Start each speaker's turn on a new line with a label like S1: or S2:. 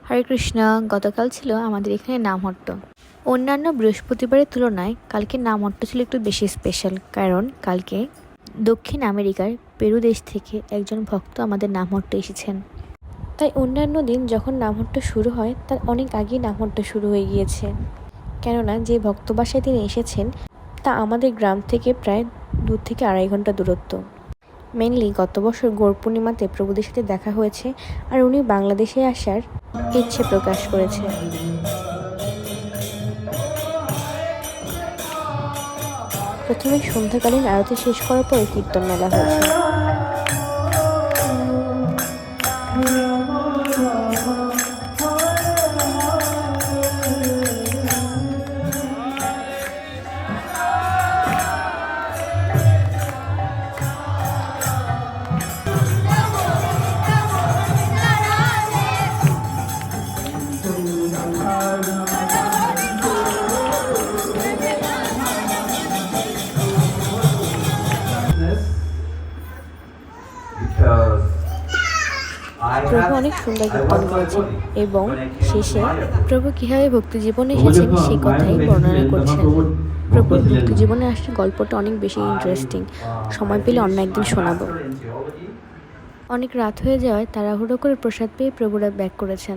S1: হরে কৃষ্ণ। গতকাল ছিল আমাদের এখানে নামহট্ট। অন্যান্য বৃহস্পতিবারের তুলনায় কালকে নামহট্ট ছিল একটু বেশি স্পেশাল, কারণ কালকে দক্ষিণ আমেরিকার পেরু দেশ থেকে একজন ভক্ত আমাদের নামহট্ট এসেছেন। তাই অন্যান্য দিন যখন নামহট্ট শুরু হয় তার অনেক আগেই নামহট্ট শুরু হয়ে গিয়েছে, কেননা যে ভক্ত বাসায় তিনি এসেছেন তা আমাদের গ্রাম থেকে প্রায় 2 থেকে 2.5 ঘন্টা দূরত্ব। মেনলি গত বছর গৌর পূর্ণিমাতে প্রভুদের সাথে দেখা হয়েছে, আর উনি বাংলাদেশে আসার ইচ্ছে প্রকাশ করেছে। প্রথমে সন্ধ্যাকালীন আরতি শেষ করার পরে কীর্তন মেলা হয়েছে। প্রভু অনেক সুন্দর কীর্তন করেছেন এবং শেষে প্রভু কীভাবে ভক্তি জীবনে এসেছেন সেই কথাই বর্ণনা করছেন। প্রভুর ভক্তি জীবনে আসার গল্পটা অনেক বেশি ইন্টারেস্টিং, সময় পেলে অন্য একদিন শোনাবো। অনেক রাত হয়ে যাওয়ায় তাড়াহুড়ো করে প্রসাদ পেয়ে প্রভুরা ব্যাক করেছেন।